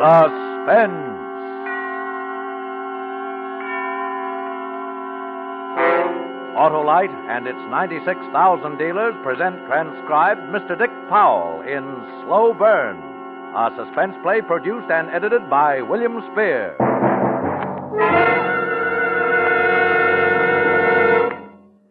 Suspense. Autolite and its 96,000 dealers present transcribed Mr. Dick Powell in Slow Burn, a suspense play produced and edited by William Spear.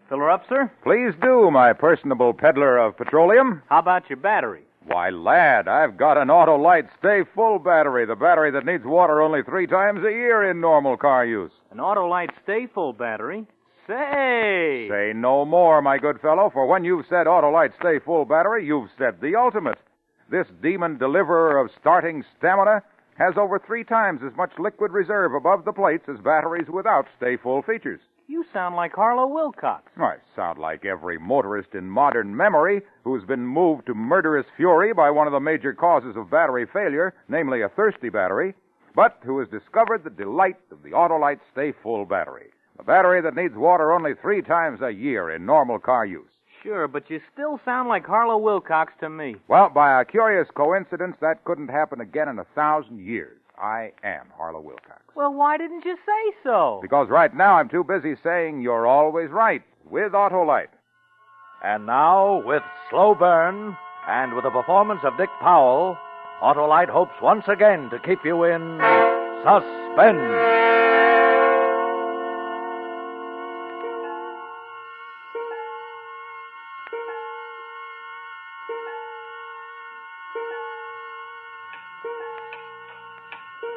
Fill her up, sir? Please do, my personable peddler of petroleum. How about your battery? Why, lad, I've got an Autolite Stay Full battery, the battery that needs water only 3 times a year in normal car use. An Autolite Stay Full battery? Say! Say no more, my good fellow, for when you've said Autolite Stay Full battery, you've said the ultimate. This demon deliverer of starting stamina has over 3 times as much liquid reserve above the plates as batteries without Stay Full features. You sound like Harlow Wilcox. I sound like every motorist in modern memory who's been moved to murderous fury by one of the major causes of battery failure, namely a thirsty battery, but who has discovered the delight of the Autolite Stay Full battery. A battery that needs water only 3 times a year in normal car use. Sure, but you still sound like Harlow Wilcox to me. Well, by a curious coincidence, that couldn't happen again in 1,000 years. I am Harlow Wilcox. Well, why didn't you say so? Because right now I'm too busy saying you're always right with Autolite. And now, with Slow Burn, and with the performance of Dick Powell, Autolite hopes once again to keep you in suspense.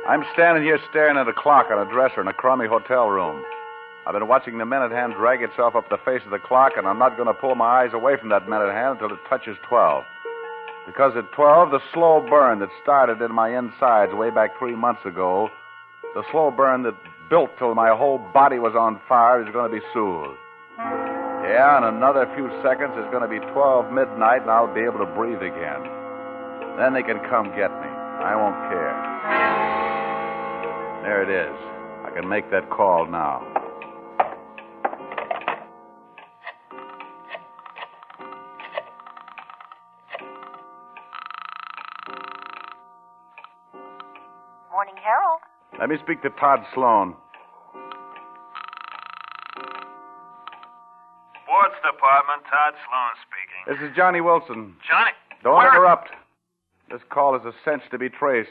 I'm standing here staring at a clock on a dresser in a crummy hotel room. I've been watching the minute hand drag itself up the face of the clock, and I'm not going to pull my eyes away from that minute hand until it touches 12. Because at 12, the slow burn that started in my insides way back 3 months ago, the slow burn that built till my whole body was on fire, is going to be soothed. Yeah, in another few seconds, it's going to be 12 midnight, and I'll be able to breathe again. Then they can come get me. I won't care. There it is. I can make that call now. Morning, Harold. Let me speak to Todd Sloan. Sports Department, Todd Sloan speaking. This is Johnny Wilson. Johnny? Don't interrupt. This call is a cinch to be traced.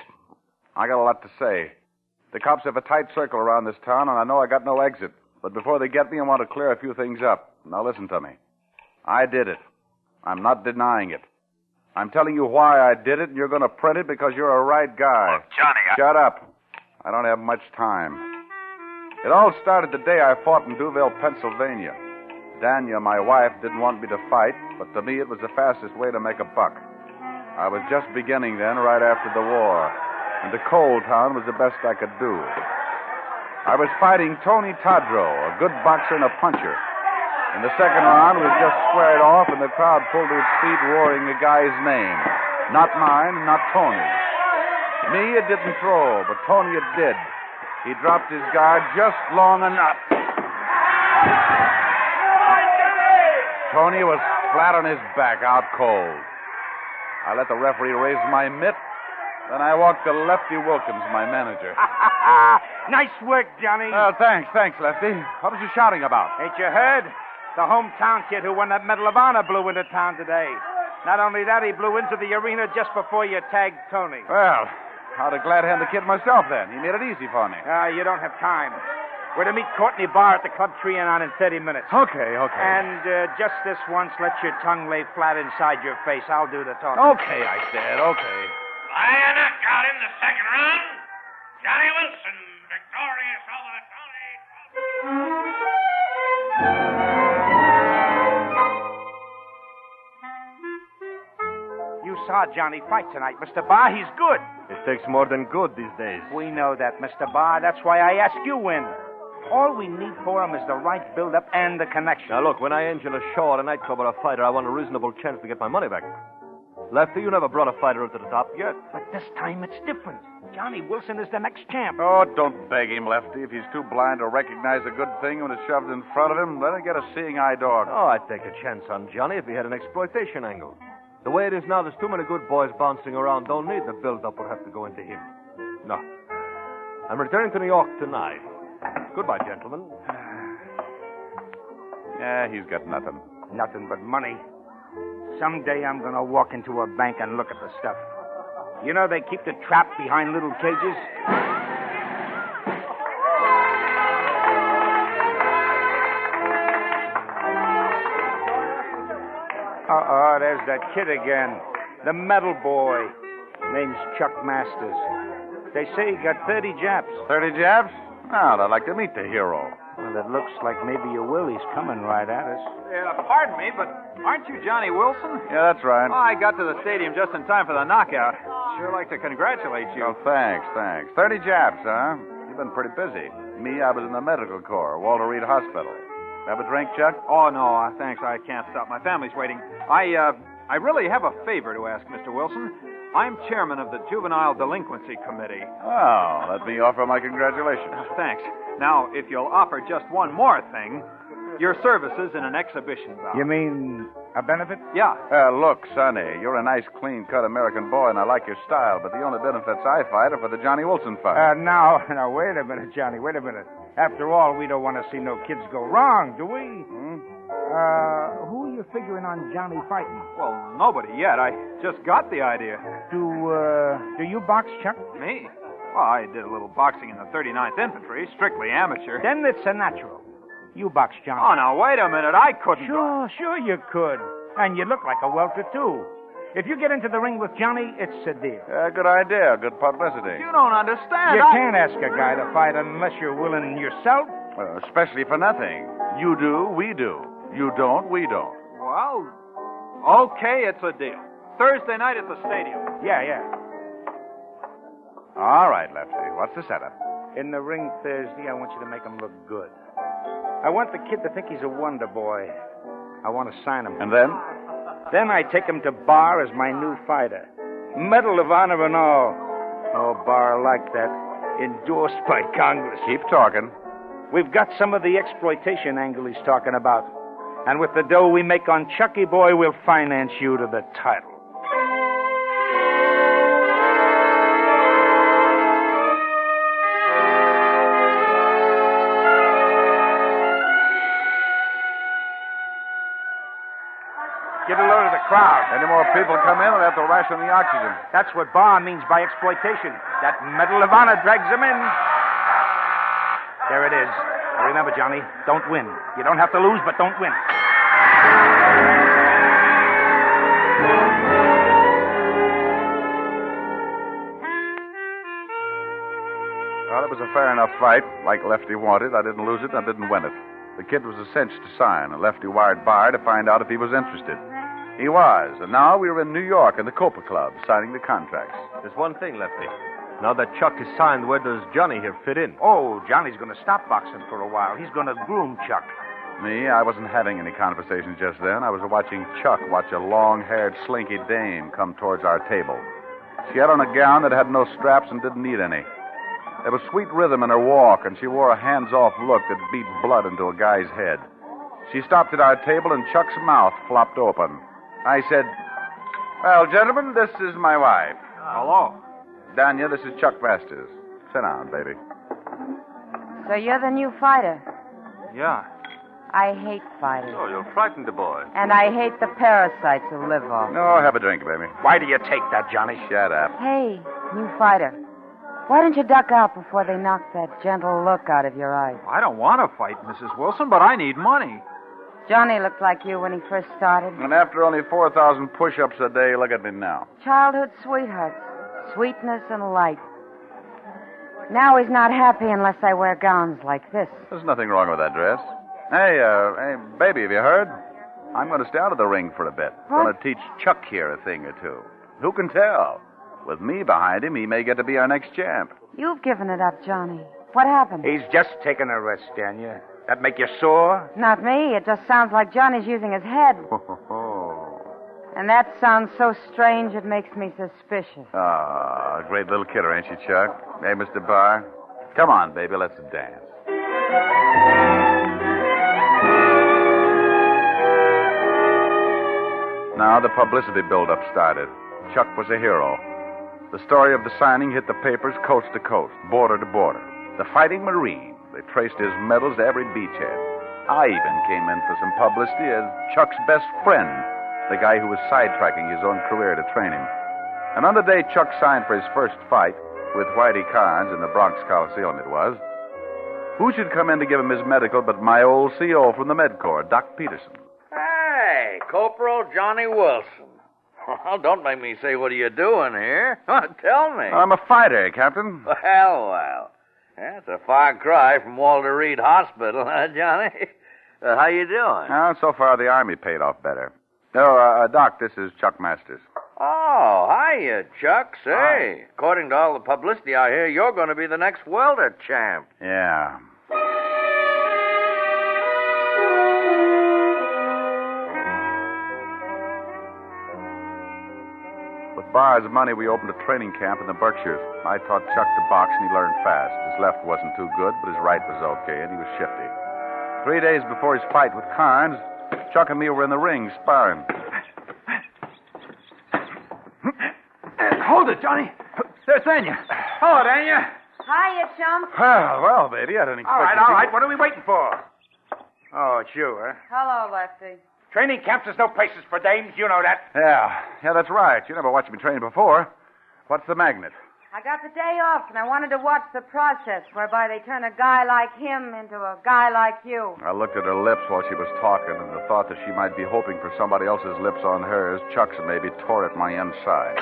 I got a lot to say. The cops have a tight circle around this town, and I know I got no exit. But before they get me, I want to clear a few things up. Now listen to me. I did it. I'm not denying it. I'm telling you why I did it, and you're going to print it because you're a right guy. Look, Johnny, Shut up. I don't have much time. It all started the day I fought in Duville, Pennsylvania. Dania, my wife, didn't want me to fight, but to me it was the fastest way to make a buck. I was just beginning then, right after the war. And the coal town was the best I could do. I was fighting Tony Tadro, a good boxer and a puncher. In the second round, we just squared off, and the crowd pulled to its feet, roaring the guy's name. Not mine, not Tony. Me, it didn't throw, but Tony, it did. He dropped his guard just long enough. Tony was flat on his back, out cold. I let the referee raise my mitt. Then I walked to Lefty Wilkins, my manager. Nice work, Johnny. Oh, thanks, Lefty. What was you shouting about? Ain't you heard? The hometown kid who won that Medal of Honor blew into town today. Not only that, he blew into the arena just before you tagged Tony. Well, I'd have glad hand the kid myself then. He made it easy for me. You don't have time. We're to meet Courtney Barr at the Club Trianon in 30 minutes. Okay. And just this once, let your tongue lay flat inside your face. I'll do the talking. Okay, I said, okay. By a knockout in the second round, Johnny Wilson, victorious over Tony. You saw Johnny fight tonight, Mr. Barr. He's good. It takes more than good these days. We know that, Mr. Barr. That's why I ask you in. All we need for him is the right build-up and the connection. Now, look, when I engine a show or a nightclub or a fighter, I want a reasonable chance to get my money back. Lefty, you never brought a fighter to the top yet. But this time it's different. Johnny Wilson is the next champ. Oh, don't beg him, Lefty. If he's too blind to recognize a good thing when it's shoved in front of him, let him get a seeing eye dog. Oh, I'd take a chance on Johnny if he had an exploitation angle. The way it is now, there's too many good boys bouncing around. Don't need the build-up will have to go into him. No. I'm returning to New York tonight. Goodbye, gentlemen. Yeah, he's got nothing. Nothing but money. Someday I'm going to walk into a bank and look at the stuff. You know they keep the trap behind little cages? Uh-oh, there's that kid again. The metal boy. Name's Chuck Masters. They say he got 30 Japs. 30 Japs? Oh, I'd like to meet the hero. Well, it looks like maybe your Willie's coming right at us. Pardon me, but aren't you Johnny Wilson? Yeah, that's right. Oh, I got to the stadium just in time for the knockout. Sure like to congratulate you. Oh, thanks. 30 Japs, huh? You've been pretty busy. Me, I was in the medical corps, Walter Reed Hospital. Have a drink, Chuck? Oh, no, thanks. I can't stop. My family's waiting. I really have a favor to ask, Mr. Wilson. I'm chairman of the Juvenile Delinquency Committee. Oh, let me offer my congratulations. Thanks. Now, if you'll offer just one more thing, your services in an exhibition bout. You mean a benefit? Yeah. Look, Sonny, you're a nice, clean-cut American boy, and I like your style, but the only benefits I fight are for the Johnny Wilson fight. Now, wait a minute, Johnny, wait a minute. After all, we don't want to see no kids go wrong, do we? Who are you figuring on Johnny fighting? Well, nobody yet. I just got the idea. Do you box, Chuck? Me? Well, I did a little boxing in the 39th Infantry, strictly amateur. Then it's a natural. You box, Johnny. Oh, now, wait a minute. I couldn't. Sure you could. And you look like a welter, too. If you get into the ring with Johnny, it's a deal. Good idea. Good publicity. You don't understand. You can't ask a guy to fight unless you're willing yourself. Especially for nothing. You do, we do. You don't, we don't. Well, okay, it's a deal. Thursday night at the stadium. Yeah. All right, Lefty. What's the setup? In the ring Thursday, I want you to make him look good. I want the kid to think he's a wonder boy. I want to sign him. And then? Then I take him to Bar as my new fighter. Medal of Honor and all. No bar like that. Endorsed by Congress. Keep talking. We've got some of the exploitation angle he's talking about. And with the dough we make on Chucky Boy, we'll finance you to the title. Get a load of the crowd. Any more people come in, we'll have to ration the oxygen. That's what Bar means by exploitation. That Medal of Honor drags them in. There it is. Remember, Johnny, don't win. You don't have to lose, but don't win. Well, it was a fair enough fight. Like Lefty wanted. I didn't lose it, I didn't win it. The kid was a cinch to sign, and Lefty wired Bar to find out if he was interested. He was, and now we were in New York in the Copa Club, signing the contracts. There's one thing, Lefty. Now that Chuck is signed, where does Johnny here fit in? Oh, Johnny's going to stop boxing for a while. He's going to groom Chuck. Me, I wasn't having any conversation just then. I was watching Chuck watch a long-haired, slinky dame come towards our table. She had on a gown that had no straps and didn't need any. There was sweet rhythm in her walk, and she wore a hands-off look that beat blood into a guy's head. She stopped at our table, and Chuck's mouth flopped open. I said, "Well, gentlemen, this is my wife. Hello. Danya, this is Chuck Masters. Sit down, baby." So you're the new fighter? Yeah. I hate fighters. Oh, you'll frighten the boy. And I hate the parasites who live off. No, have a drink, baby. Why do you take that, Johnny? Shut up. Hey, new fighter. Why don't you duck out before they knock that gentle look out of your eyes? I don't want to fight, Mrs. Wilson, but I need money. Johnny looked like you when he first started. And after only 4,000 push-ups a day, look at me now. Childhood sweethearts. Sweetness and light. Now he's not happy unless I wear gowns like this. There's nothing wrong with that dress. Hey, baby, have you heard? I'm going to stay out of the ring for a bit. What? Going to teach Chuck here a thing or two. Who can tell? With me behind him, he may get to be our next champ. You've given it up, Johnny. What happened? He's just taking a rest, Danya. That make you sore? Not me. It just sounds like Johnny's using his head. And that sounds so strange it makes me suspicious. Ah, great little kidder, ain't she, Chuck? Hey, Mr. Barr? Come on, baby, let's dance. Now the publicity build-up started. Chuck was a hero. The story of the signing hit the papers coast to coast, border to border. The Fighting Marine. They traced his medals to every beachhead. I even came in for some publicity as Chuck's best friend, the guy who was sidetracking his own career to train him. And on the day Chuck signed for his first fight, with Whitey Kearns in the Bronx Coliseum it was, who should come in to give him his medical but my old CO from the Med Corps, Doc Peterson. Hey, Corporal Johnny Wilson. Well, don't make me say, what are you doing here? Tell me. I'm a fighter, Captain. Well. That's a far cry from Walter Reed Hospital, huh, Johnny? How you doing? So far, the Army paid off better. No, Doc, this is Chuck Masters. Oh, hiya, Chuck. Say, Hi. According to all the publicity I hear, you're going to be the next welter champ. Yeah. With Barr's money, we opened a training camp in the Berkshires. I taught Chuck to box, and he learned fast. His left wasn't too good, but his right was okay, and he was shifty. 3 days before his fight with Kearns, Chuck and me were in the ring sparring. Hold it, Johnny. There's Danya. Hello, Danya. Hiya, chum. Well, baby, I didn't expect All right. What are we waiting for? Oh, it's you, huh? Hello, Lefty. Training camps, there's no places for dames. You know that. Yeah, that's right. You never watched me train before. What's the magnet? I got the day off, and I wanted to watch the process whereby they turn a guy like him into a guy like you. I looked at her lips while she was talking, and the thought that she might be hoping for somebody else's lips on hers, Chuck's maybe, tore at my inside.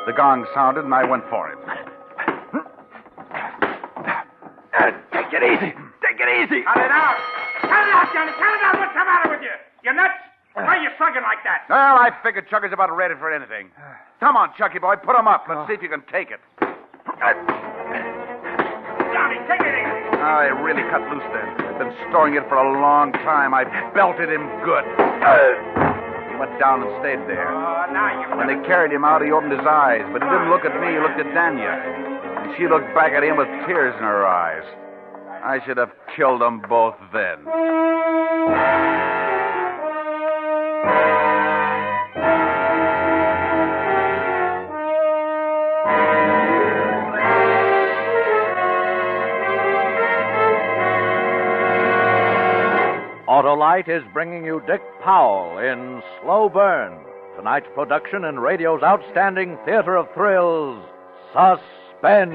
The gong sounded, and I went for him. Take it easy. Take it easy. Cut it out. Cut it out, Johnny. Cut it out. What's the matter with you? You nuts? Why are you shrugging like that? Well, I figured Chuck is about ready for anything. Come on, Chucky boy, put him up. Let's see if you can take it. Johnny, take it easy. I really cut loose then. I've been storing it for a long time. I belted him good. He went down and stayed there. Now you... When they carried him out, he opened his eyes, but he didn't look at me. He looked at Danya. And she looked back at him with tears in her eyes. I should have killed them both then. Autolite is bringing you Dick Powell in Slow Burn, tonight's production in radio's outstanding theater of thrills, Suspense.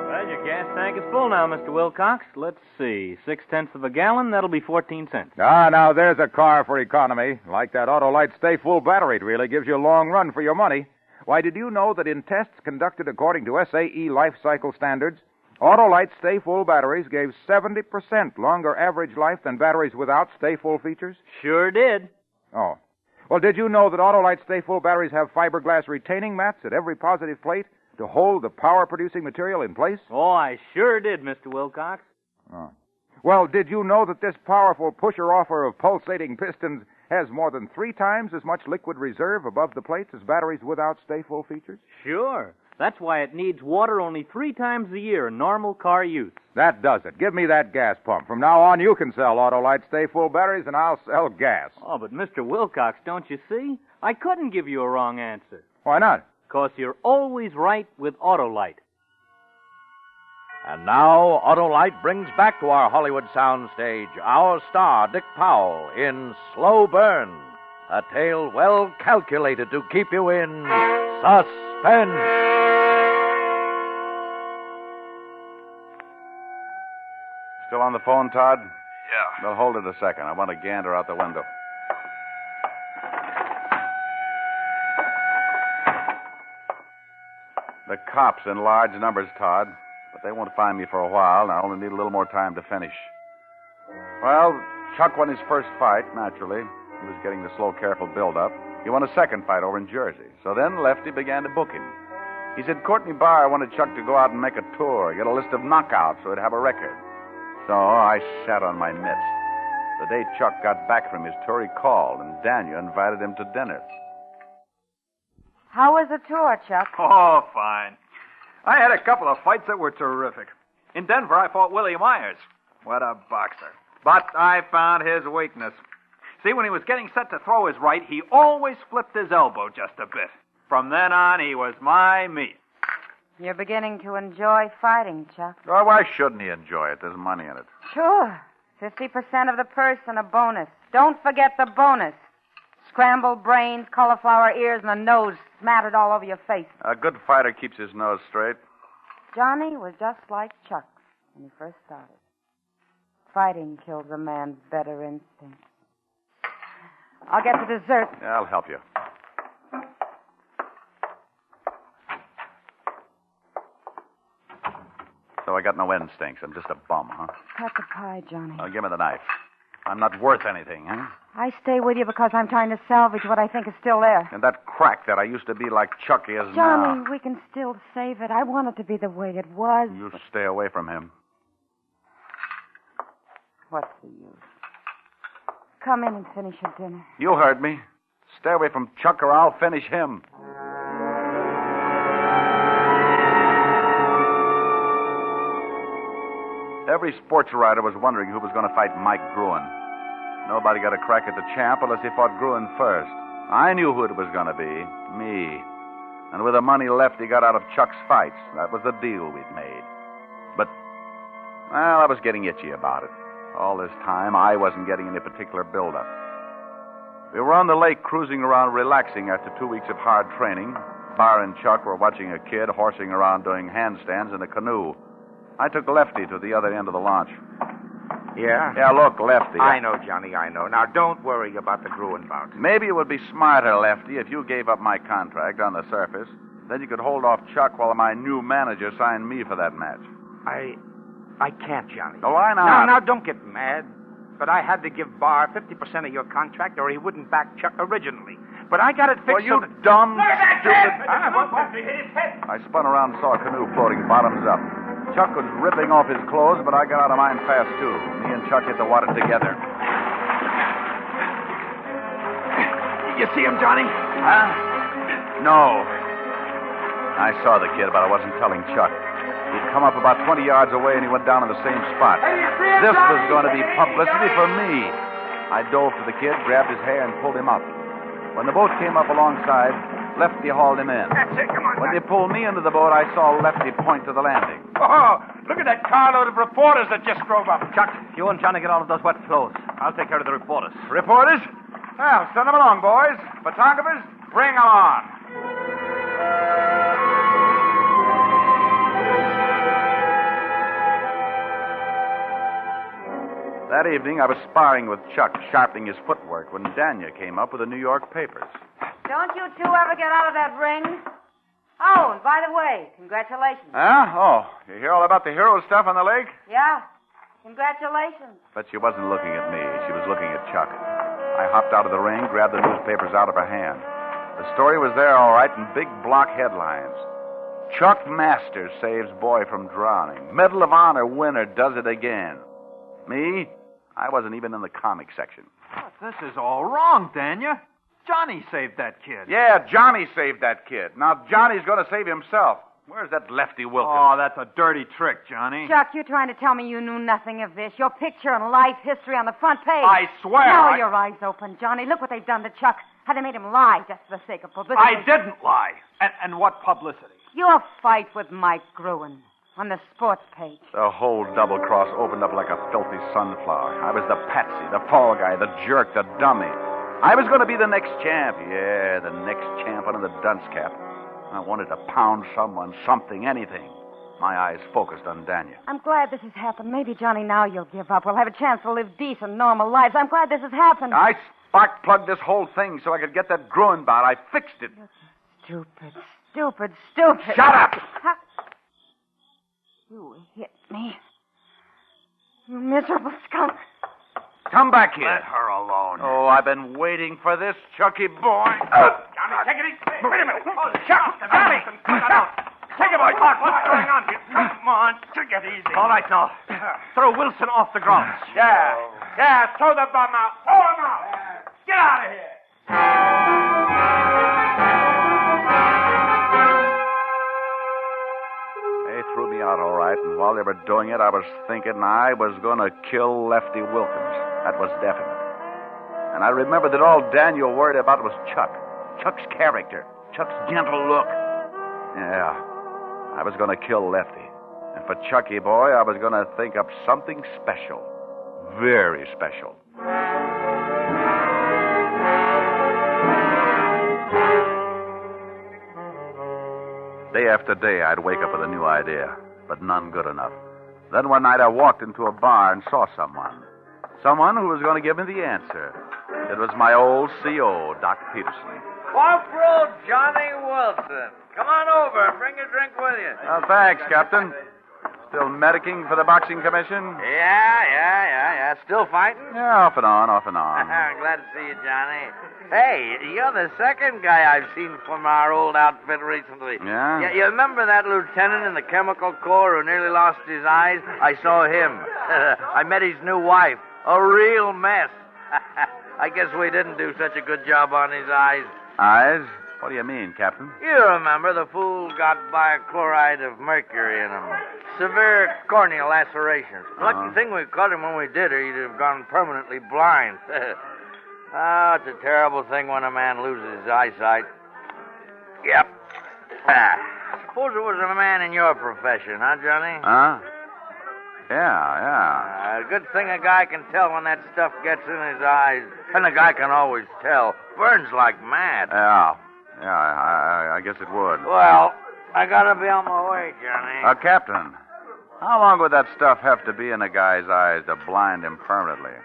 Well, your gas tank is full now, Mr. Wilcox. Let's see. 0.6 of a gallon, that'll be 14 cents. Now there's a car for economy. Like that Autolite Stay Full battery, it really gives you a long run for your money. Why, did you know that in tests conducted according to SAE life cycle standards, Autolite Stay Full batteries gave 70% longer average life than batteries without Stay Full features? Sure did. Oh. Well, did you know that Autolite Stay Full batteries have fiberglass retaining mats at every positive plate to hold the power-producing material in place? Oh, I sure did, Mr. Wilcox. Oh. Well, did you know that this powerful pusher-offer of pulsating pistons has more than 3 times as much liquid reserve above the plates as batteries without Stay Full features? Sure. That's why it needs water only 3 times a year in normal car use. That does it. Give me that gas pump. From now on, you can sell Autolite Stay Full batteries, and I'll sell gas. Oh, but Mr. Wilcox, don't you see? I couldn't give you a wrong answer. Why not? 'Cause you're always right with Autolite. And now, Autolite brings back to our Hollywood soundstage our star, Dick Powell, in Slow Burn, a tale well calculated to keep you in suspense. Still on the phone, Todd? Yeah. Well, hold it a second. I want to gander out the window. The cops in large numbers, Todd. But they won't find me for a while, and I only need a little more time to finish. Well, Chuck won his first fight, naturally. He was getting the slow, careful build-up. He won a second fight over in Jersey. So then Lefty began to book him. He said Courtney Barr wanted Chuck to go out and make a tour, get a list of knockouts so he'd have a record. So I sat on my mitts. The day Chuck got back from his tour, he called, and Daniel invited him to dinner. How was the tour, Chuck? Oh, fine. I had a couple of fights that were terrific. In Denver, I fought Willie Myers. What a boxer. But I found his weakness. See, when he was getting set to throw his right, he always flipped his elbow just a bit. From then on, he was my meat. You're beginning to enjoy fighting, Chuck. Oh, why shouldn't he enjoy it? There's money in it. Sure. 50% of the purse and a bonus. Don't forget the bonus. Scrambled brains, cauliflower ears, and a nose smattered all over your face. A good fighter keeps his nose straight. Johnny was just like Chuck when he first started. Fighting kills a man's better instincts. I'll get the dessert. Yeah, I'll help you. So I got no instincts. I'm just a bum, huh? Cut the pie, Johnny. Now, give me the knife. I'm not worth anything, huh? I stay with you because I'm trying to salvage what I think is still there. And that crack that I used to be like Chucky is Johnny, now. we can still save it. I want it to be the way it was. You stay away from him. What's the use? Come in and finish your dinner. You heard me. Stay away from Chuck or I'll finish him. Every sports writer was wondering who was going to fight Mike Gruen. Nobody got a crack at the champ unless he fought Gruen first. I knew who it was going to be. Me. And with the money left he got out of Chuck's fights, that was the deal we'd made. But, well, I was getting itchy about it. All this time, I wasn't getting any particular build-up. We were on the lake cruising around relaxing after 2 weeks of hard training. Bar and Chuck were watching a kid horsing around doing handstands in a canoe. I took Lefty to the other end of the launch. Yeah? Yeah, look, Lefty. I know, Johnny, I know. Now, don't worry about the Gruen bout. Maybe it would be smarter, Lefty, if you gave up my contract on the surface. Then you could hold off Chuck while my new manager signed me for that match. I can't, Johnny. Oh, why not? Now, don't get mad. But I had to give Barr 50% of your contract or he wouldn't back Chuck originally. But I got it fixed. Well, you dumb, stupid... I I spun around and saw a canoe floating bottoms up. Chuck was ripping off his clothes, but I got out of mine fast, too. Me and Chuck hit the water together. You see him, Johnny? Huh? No. I saw the kid, but I wasn't telling Chuck. He'd come up about 20 yards away, and he went down in the same spot. This was going to be publicity for me. I dove to the kid, grabbed his hair, and pulled him up. When the boat came up alongside, Lefty hauled him in. That's it, come on. When they pulled me into the boat, I saw Lefty point to the landing. Oh, look at that carload of reporters that just drove up. Chuck, you and Johnny get all of those wet clothes. I'll take care of the reporters. Reporters? Well, send them along, boys. Photographers, bring them on. That evening, I was sparring with Chuck, sharpening his footwork, when Danya came up with the New York papers. Don't you two ever get out of that ring? Oh, and by the way, congratulations. Huh? Oh, you hear all about the hero stuff on the lake? Yeah, congratulations. But she wasn't looking at me. She was looking at Chuck. I hopped out of the ring, grabbed the newspapers out of her hand. The story was there, all right, in big block headlines. Chuck Masters saves boy from drowning. Medal of Honor winner does it again. Me? I wasn't even in the comic section. But this is all wrong, Danya. Johnny saved that kid. Yeah, Johnny saved that kid. Now Johnny's going to save himself. Where's that Lefty Wilkins? Oh, that's a dirty trick, Johnny. Chuck, you're trying to tell me you knew nothing of this. Your picture and life history on the front page. I swear. Now your eyes open, Johnny. Look what they've done to Chuck. How they made him lie just for the sake of publicity. I didn't lie. And what publicity? Your fight with Mike Gruen on the sports page. The whole double cross opened up like a filthy sunflower. I was the patsy, the fall guy, the jerk, the dummy. I was going to be the next champ. Yeah, the next champ under the dunce cap. I wanted to pound someone, something, anything. My eyes focused on Danya. I'm glad this has happened. Maybe, Johnny, now you'll give up. We'll have a chance to live decent, normal lives. I'm glad this has happened. I spark-plugged this whole thing so I could get that Gruen bout. I fixed it. Stupid, stupid, stupid. Shut up! You hit me. You miserable skunk. Come back here. Let her alone. Oh, I've been waiting for this, Chucky boy. Johnny, take it easy. Wait a minute. Shut up, Johnny. Take it, boy. What's going on here? Come on, take it easy. All right, now. Throw Wilson off the ground. Yeah, throw the bum out. Throw him out. Get out of here. They threw me out all right, and while while they were doing it, I was thinking I was going to kill Lefty Wilkins. That was definite. And I remembered that all Daniel worried about was Chuck. Chuck's character. Chuck's gentle look. Yeah, I was going to kill Lefty. And for Chucky boy, I was going to think up something special. Very special. Day after day, I'd wake up with a new idea, but none good enough. Then one night I walked into a bar and saw someone. Someone who was going to give me the answer. It was my old CO, Doc Peterson. Corporal Johnny Wilson. Come on over and bring a drink with you. Oh, thanks, Captain. Still medicing for the boxing commission? Yeah. Still fighting? Yeah, off and on. Glad to see you, Johnny. Hey, you're the second guy I've seen from our old outfit recently. Yeah? You remember that lieutenant in the Chemical Corps who nearly lost his eyes? I saw him. I met his new wife. A real mess. I guess we didn't do such a good job on his eyes. Eyes? What do you mean, Captain? You remember the fool got biochloride of mercury in him. Severe corneal lacerations. Lucky thing we caught him when we did, or he'd have gone permanently blind. It's a terrible thing when a man loses his eyesight. Yep. Suppose it was a man in your profession, huh, Johnny? Huh? Yeah. A good thing a guy can tell when that stuff gets in his eyes. And a guy can always tell. Burns like mad. Yeah, I guess it would. Well, I gotta be on my way, Johnny. Captain, how long would that stuff have to be in a guy's eyes to blind him permanently?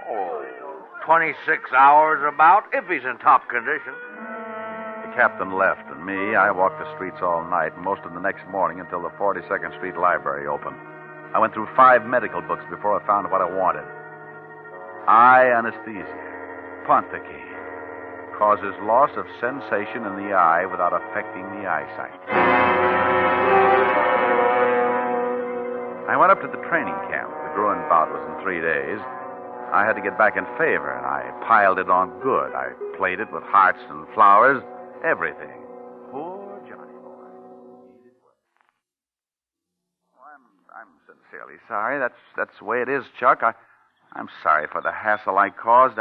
26 hours about, if he's in top condition. The captain left, and me, I walked the streets all night, most of the next morning until the 42nd Street Library opened. I went through 5 medical books before I found what I wanted. Eye anesthesia. Ponticane. Causes loss of sensation in the eye without affecting the eyesight. I went up to the training camp. The Bruin bout was in 3 days. I had to get back in favor, and I piled it on good. I played it with hearts and flowers, everything. Poor Johnny boy. I'm sincerely sorry. That's the way it is, Chuck. I'm sorry for the hassle I caused.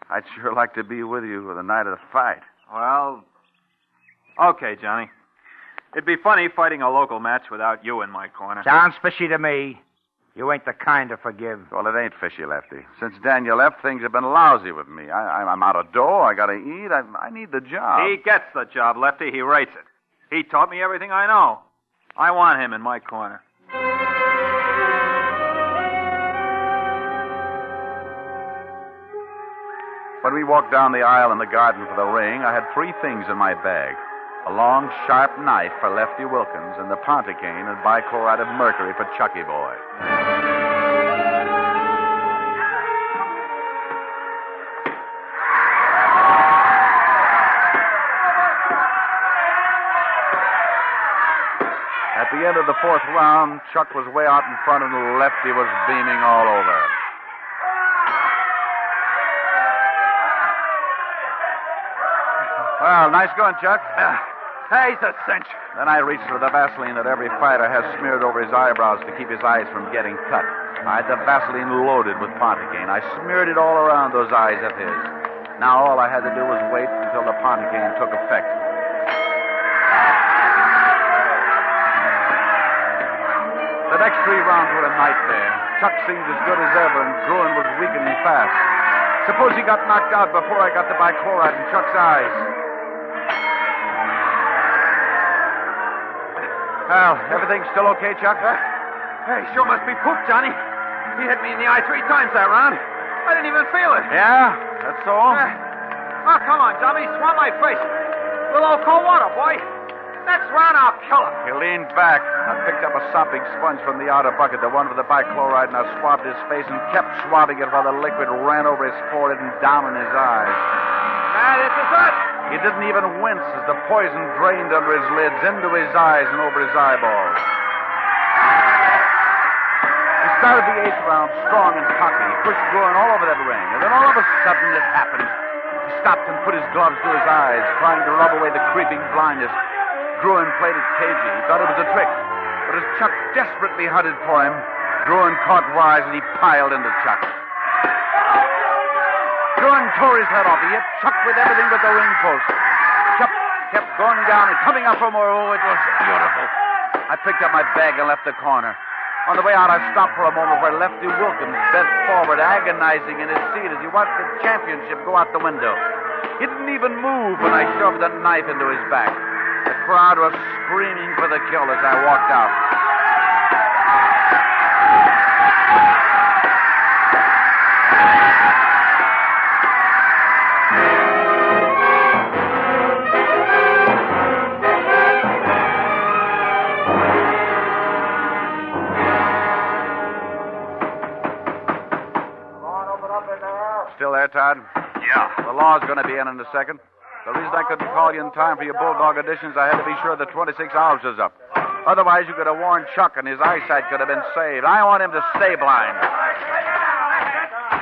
I'd sure like to be with you for the night of the fight. Well, okay, Johnny. It'd be funny fighting a local match without you in my corner. Sounds fishy to me. You ain't the kind to forgive. Well, it ain't fishy, Lefty. Since Daniel left, things have been lousy with me. I'm out of dough. I gotta eat. I need the job. He gets the job, Lefty. He rates it. He taught me everything I know. I want him in my corner. When we walked down the aisle in the garden for the ring, I had 3 things in my bag. A long, sharp knife for Lefty Wilkins and the Ponticane and bichloride of mercury for Chucky boy. At the end of the 4th round, Chuck was way out in front and Lefty was beaming all over. Well, nice going, Chuck. He's a cinch. Then I reached for the Vaseline that every fighter has smeared over his eyebrows to keep his eyes from getting cut. I had the Vaseline loaded with Ponticane. I smeared it all around those eyes of his. Now all I had to do was wait until the Ponticane took effect. The next 3 rounds were a nightmare. Chuck seemed as good as ever, and Bruin was weakening fast. Suppose he got knocked out before I got the bichloride in Chuck's eyes. Well, everything still okay, Chuck? Hey, sure must be poop, Johnny. He hit me in the eye 3 times that round. I didn't even feel it. Yeah? That's all? Oh, come on, Johnny. Swam my face. A little old cold water, boy. Next round, I'll kill him. He leaned back. I picked up a sopping sponge from the outer bucket, the one with the bichloride, and I swabbed his face and kept swabbing it while the liquid ran over his forehead and down in his eyes. This is it. He didn't even wince as the poison drained under his lids, into his eyes and over his eyeballs. He started the 8th round strong and cocky. He pushed Bruin all over that ring. And then all of a sudden it happened. He stopped and put his gloves to his eyes, trying to rub away the creeping blindness. Bruin played it cagey. He thought it was a trick. But as Chuck desperately hunted for him, Druin caught wise and he piled into Chuck. Druin tore his head off. He hit Chuck with everything but the ring post. Chuck kept going down and coming up for more. Oh, it was beautiful. I picked up my bag and left the corner. On the way out, I stopped for a moment where Lefty Wilkins bent forward, agonizing in his seat as he watched the championship go out the window. He didn't even move when I shoved the knife into his back. The crowd was screaming for the kill as I walked out. Still there, Todd? Yeah. The law's going to be in a second. The reason I couldn't call you in time for your Bulldog auditions, I had to be sure the 26 hours was up. Otherwise, you could have warned Chuck and his eyesight could have been saved. I want him to stay blind.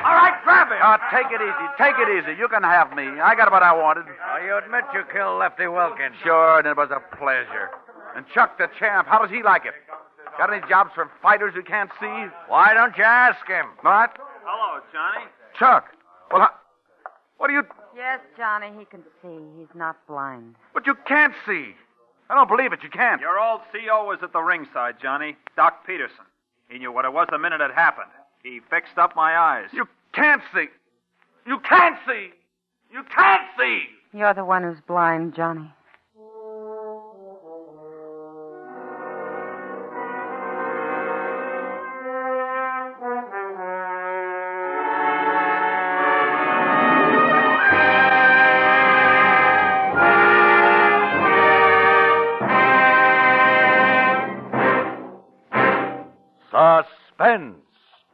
All right, grab him. Take it easy. Take it easy. You can have me. I got what I wanted. You admit you killed Lefty Wilkins. Sure, and it was a pleasure. And Chuck the champ, how does he like it? Got any jobs for fighters who can't see? Why don't you ask him? What? Hello, Johnny. Chuck. Well, what do you... Yes, Johnny, he can see. He's not blind. But you can't see. I don't believe it. You can't. Your old CO was at the ringside, Johnny. Doc Peterson. He knew what it was the minute it happened. He fixed up my eyes. You can't see. You can't see. You can't see. You're the one who's blind, Johnny. Suspense,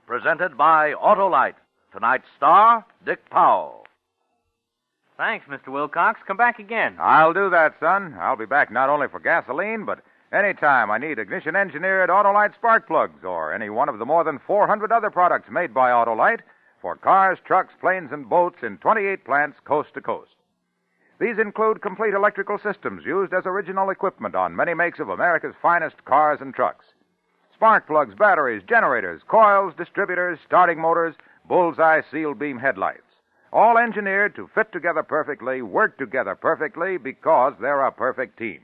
presented by Autolite. Tonight's star, Dick Powell. Thanks, Mr. Wilcox. Come back again. I'll do that, son. I'll be back not only for gasoline, but any time I need ignition engineered Autolite spark plugs or any one of the more than 400 other products made by Autolite for cars, trucks, planes, and boats in 28 plants coast to coast. These include complete electrical systems used as original equipment on many makes of America's finest cars and trucks. Spark plugs, batteries, generators, coils, distributors, starting motors, bullseye sealed beam headlights. All engineered to fit together perfectly, work together perfectly, because they're a perfect team.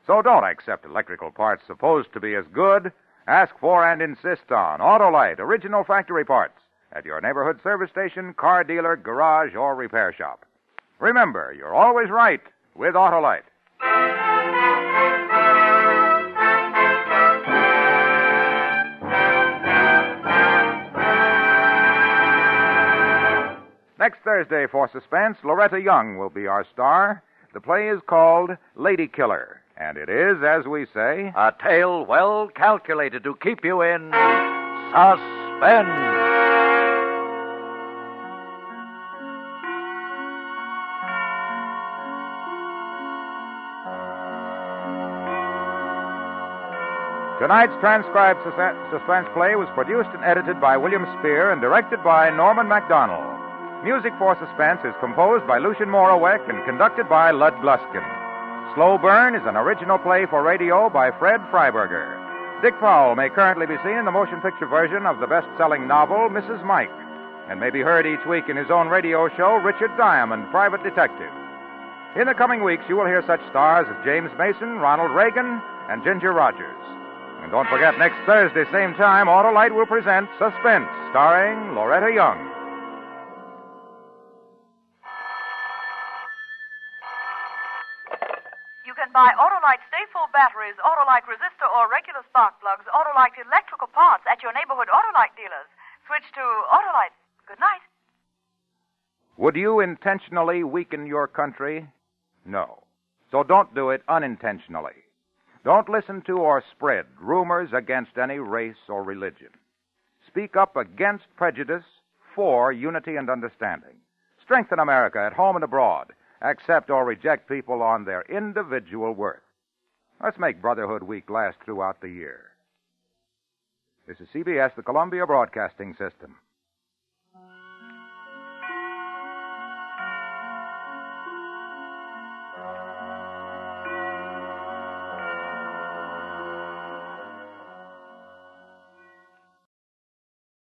So don't accept electrical parts supposed to be as good. Ask for and insist on Autolite original factory parts at your neighborhood service station, car dealer, garage, or repair shop. Remember, you're always right with Autolite. Next Thursday for Suspense, Loretta Young will be our star. The play is called Lady Killer, and it is, as we say, a tale well calculated to keep you in suspense. Tonight's transcribed suspense play was produced and edited by William Spear and directed by Norman MacDonald. Music for Suspense is composed by Lucien Moraweck and conducted by Lud Gluskin. Slow Burn is an original play for radio by Fred Freiberger. Dick Powell may currently be seen in the motion picture version of the best-selling novel, Mrs. Mike, and may be heard each week in his own radio show, Richard Diamond, Private Detective. In the coming weeks, you will hear such stars as James Mason, Ronald Reagan, and Ginger Rogers. And don't forget, next Thursday, same time, Autolite will present Suspense, starring Loretta Young. You can buy Autolite Stay-Full batteries, Autolite resistor or regular spark plugs, Autolite electrical parts at your neighborhood Autolite dealers. Switch to Autolite. Good night. Would you intentionally weaken your country? No. So don't do it unintentionally. Don't listen to or spread rumors against any race or religion. Speak up against prejudice, for unity and understanding. Strengthen America at home and abroad. Accept or reject people on their individual worth. Let's make Brotherhood Week last throughout the year. This is CBS, the Columbia Broadcasting System.